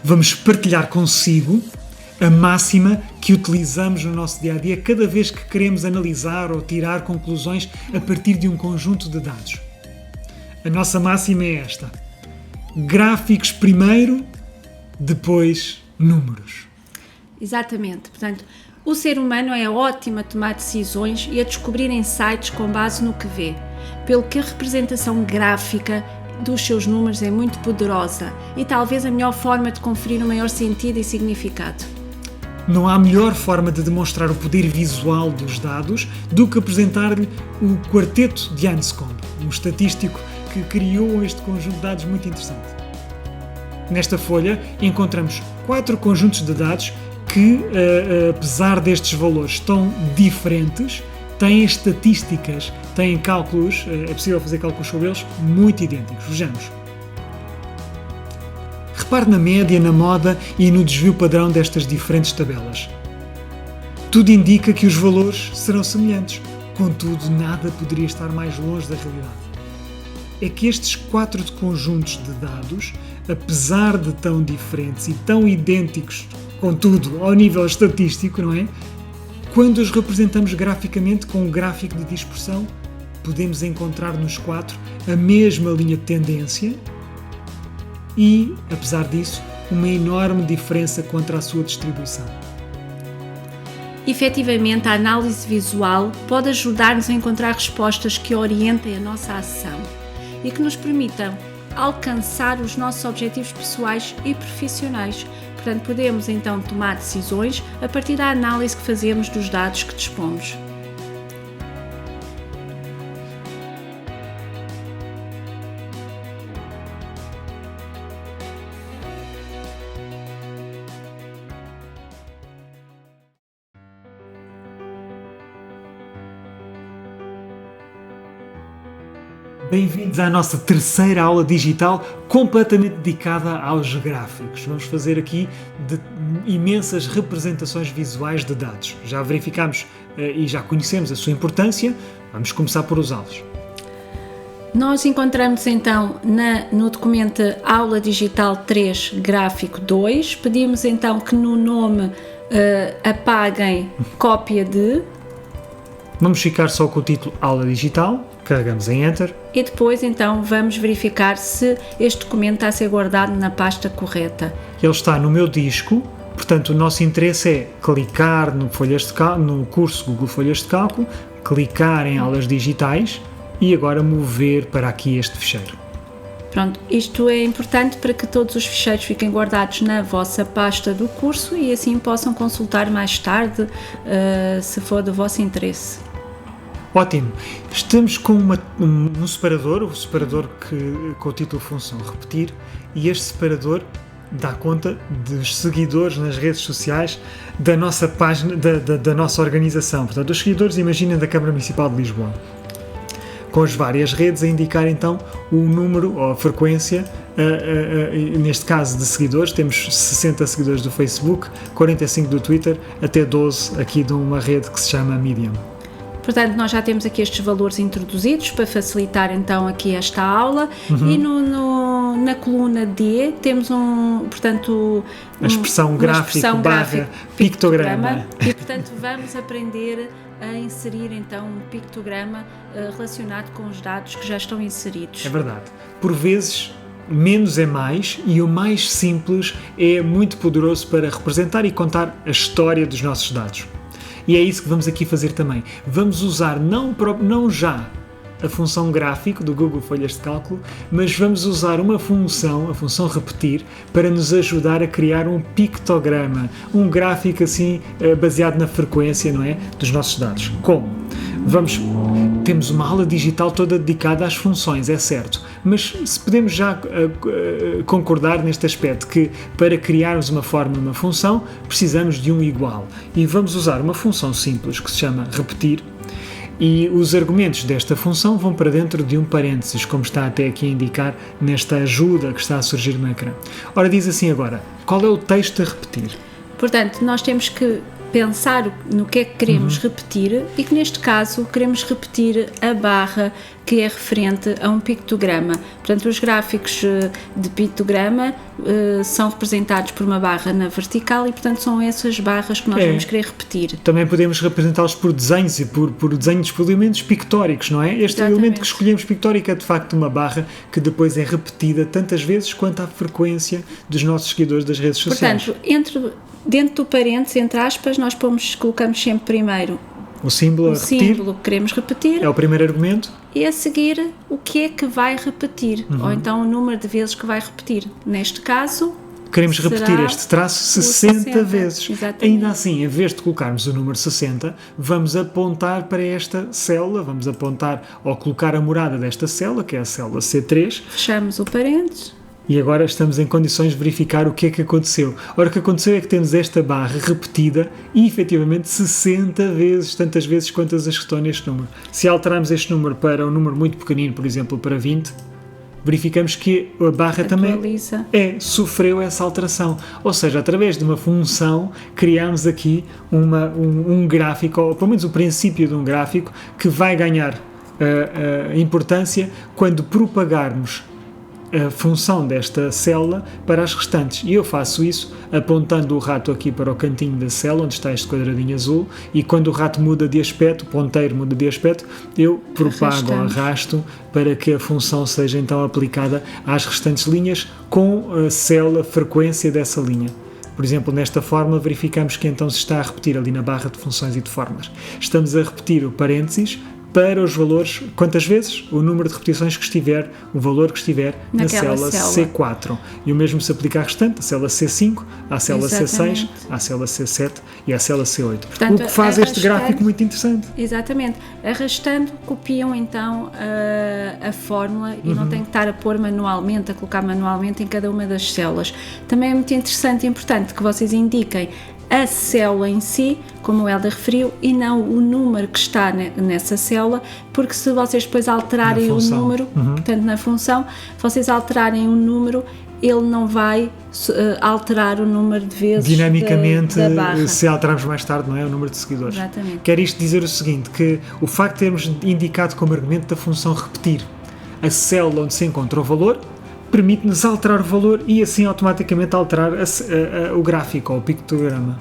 vamos partilhar consigo a máxima que utilizamos no nosso dia-a-dia cada vez que queremos analisar ou tirar conclusões a partir de um conjunto de dados. A nossa máxima é esta: gráficos primeiro, depois números. Exatamente. Portanto, o ser humano é ótimo a tomar decisões e a descobrir insights com base no que vê, pelo que a representação gráfica dos seus números é muito poderosa e talvez a melhor forma de conferir um maior sentido e significado. Não há melhor forma de demonstrar o poder visual dos dados do que apresentar-lhe o quarteto de Anscombe, um estatístico que criou este conjunto de dados muito interessante. Nesta folha encontramos 4 conjuntos de dados que, apesar destes valores tão diferentes, têm estatísticas, têm cálculos, é possível fazer cálculos sobre eles, muito idênticos. Vejamos. Repare na média, na moda e no desvio padrão destas diferentes tabelas. Tudo indica que os valores serão semelhantes, contudo, nada poderia estar mais longe da realidade. É que estes 4 conjuntos de dados, apesar de tão diferentes e tão idênticos, contudo, ao nível estatístico, não é? Quando os representamos graficamente com um gráfico de dispersão, podemos encontrar nos 4 a mesma linha de tendência e, apesar disso, uma enorme diferença quanto à sua distribuição. Efetivamente, a análise visual pode ajudar-nos a encontrar respostas que orientem a nossa ação e que nos permitam alcançar os nossos objetivos pessoais e profissionais. Portanto, podemos então tomar decisões a partir da análise que fazemos dos dados que dispomos. Bem-vindos à nossa terceira aula digital completamente dedicada aos gráficos. Vamos fazer aqui de imensas representações visuais de dados. Já verificámos e já conhecemos a sua importância, vamos começar por usá-los. Nós encontramos então no documento Aula Digital 3, Gráfico 2, pedimos então que no nome apaguem cópia de... Vamos ficar só com o título Aula Digital, carregamos em Enter. E depois então vamos verificar se este documento está a ser guardado na pasta correta. Ele está no meu disco, portanto o nosso interesse é clicar no curso Google Folhas de Cálculo, clicar em Aulas Digitais e agora mover para aqui este ficheiro. Pronto, isto é importante para que todos os ficheiros fiquem guardados na vossa pasta do curso e assim possam consultar mais tarde, se for do vosso interesse. Ótimo! Estamos com um separador, o separador com o título Função Repetir, e este separador dá conta dos seguidores nas redes sociais da nossa página, da nossa organização. Portanto, os seguidores, imaginem, da Câmara Municipal de Lisboa. Com as várias redes a indicar então o número ou a frequência, neste caso de seguidores, temos 60 seguidores do Facebook, 45 do Twitter, até 12 aqui de uma rede que se chama Medium. Portanto, nós já temos aqui estes valores introduzidos para facilitar então aqui esta aula. E na coluna D temos a expressão gráfico barra pictograma. E portanto vamos aprender a inserir então um pictograma relacionado com os dados que já estão inseridos. É verdade. Por vezes menos é mais e o mais simples é muito poderoso para representar e contar a história dos nossos dados. E é isso que vamos aqui fazer também. Vamos usar não já a função gráfico do Google Folhas de Cálculo, mas vamos usar uma função, a função repetir, para nos ajudar a criar um pictograma, um gráfico assim baseado na frequência, não é, dos nossos dados. Como? Temos uma aula digital toda dedicada às funções, é certo, mas se podemos já concordar neste aspecto que para criarmos uma forma, uma função, precisamos de um igual. E vamos usar uma função simples que se chama repetir, e os argumentos desta função vão para dentro de um parênteses, como está até aqui a indicar nesta ajuda que está a surgir no ecrã. Ora, diz assim agora, qual é o texto a repetir? Portanto, nós temos que pensar no que é que queremos repetir e que neste caso queremos repetir a barra que é referente a um pictograma. Portanto, os gráficos de pictograma são representados por uma barra na vertical e, portanto, são essas barras que nós vamos querer repetir. Também podemos representá-los por desenhos e por desenhos por elementos pictóricos, não é? Este elemento que escolhemos pictórico é de facto uma barra que depois é repetida tantas vezes quanto a frequência dos nossos seguidores das redes sociais. Portanto, dentro do parênteses, entre aspas, nós colocamos sempre primeiro o símbolo que queremos repetir. É o primeiro argumento. E a seguir, o que é que vai repetir? Ou então o número de vezes que vai repetir. Neste caso, queremos repetir este traço 60 vezes. Exatamente. Ainda assim, em vez de colocarmos o número 60, vamos apontar para esta célula, vamos apontar ou colocar a morada desta célula, que é a célula C3. Fechamos o parênteses. E agora estamos em condições de verificar o que é que aconteceu. Ora, o que aconteceu é que temos esta barra repetida e, efetivamente, 60 vezes, tantas vezes quantas as que estão neste número. Se alterarmos este número para um número muito pequenino, por exemplo, para 20, verificamos que a barra atualiza. também sofreu essa alteração. Ou seja, através de uma função, criamos aqui um gráfico, ou pelo menos o princípio de um gráfico, que vai ganhar importância quando propagarmos a função desta célula para as restantes. E eu faço isso apontando o rato aqui para o cantinho da célula, onde está este quadradinho azul, e quando o rato muda de aspecto, o ponteiro muda de aspecto, eu propago ou arrasto para que a função seja então aplicada às restantes linhas com a célula frequência dessa linha. Por exemplo, nesta forma verificamos que então se está a repetir ali na barra de funções e de formas. Estamos a repetir o parênteses para os valores, quantas vezes? O número de repetições que estiver, o valor que estiver na célula C4. E o mesmo se aplica à restante, a célula C5, à célula C6, à célula C7 e à célula C8. Portanto, o que faz este gráfico muito interessante. Exatamente. Arrastando, copiam então a fórmula e não tem que estar a pôr manualmente, a colocar manualmente em cada uma das células. Também é muito interessante e importante que vocês indiquem a célula em si, como o Helder referiu, e não o número que está nessa célula, porque se vocês depois alterarem o número, portanto na função, se vocês alterarem o número, ele não vai alterar o número de vezes dinamicamente da barra. Se alterarmos mais tarde, não é? O número de seguidores. Exatamente. Quer isto dizer o seguinte, que o facto de termos indicado como argumento da função repetir a célula onde se encontra o valor, permite-nos alterar o valor e assim automaticamente alterar o gráfico ou o pictograma.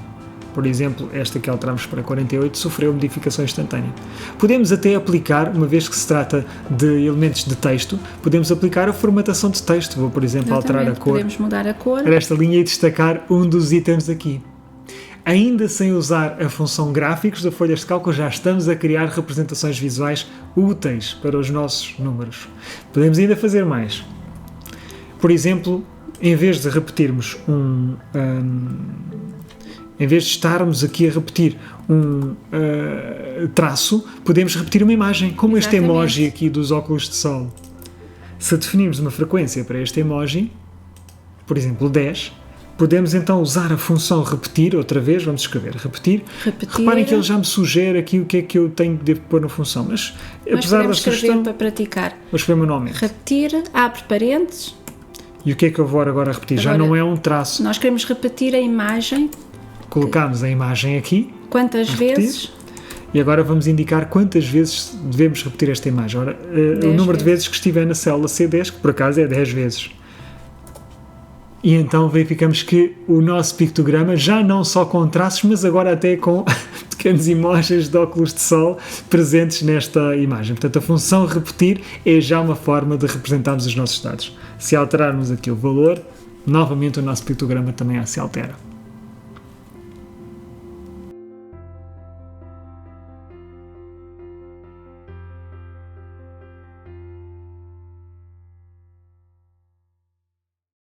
Por exemplo, esta que alteramos para 48 sofreu modificação instantânea. Podemos até aplicar, uma vez que se trata de elementos de texto, podemos aplicar a formatação de texto. Vou, por exemplo, alterar a cor. Podemos mudar a cor desta linha e destacar um dos itens aqui. Ainda sem usar a função gráficos da folha de cálculo, já estamos a criar representações visuais úteis para os nossos números. Podemos ainda fazer mais. Por exemplo, em vez de repetirmos em vez de estarmos aqui a repetir um traço, podemos repetir uma imagem, como este emoji aqui dos óculos de sol. Se definirmos uma frequência para este emoji, por exemplo 10, podemos então usar a função repetir, outra vez, vamos escrever repetir. Reparem que ele já me sugere aqui o que é que eu devo pôr na função, mas apesar da sugestão, para praticar. Vou escrever manualmente. Repetir, abre parênteses. E o que é que eu vou agora repetir? Já não é um traço. Nós queremos repetir a imagem. Colocamos a imagem aqui. Quantas vezes? E agora vamos indicar quantas vezes devemos repetir esta imagem. Ora, o número de vezes que estiver na célula C10, que por acaso é 10 vezes. E então verificamos que o nosso pictograma, já não só com traços, mas agora até com pequenos emojis de óculos de sol presentes nesta imagem. Portanto, a função repetir é já uma forma de representarmos os nossos dados. Se alterarmos aqui o valor, novamente o nosso pictograma também se altera.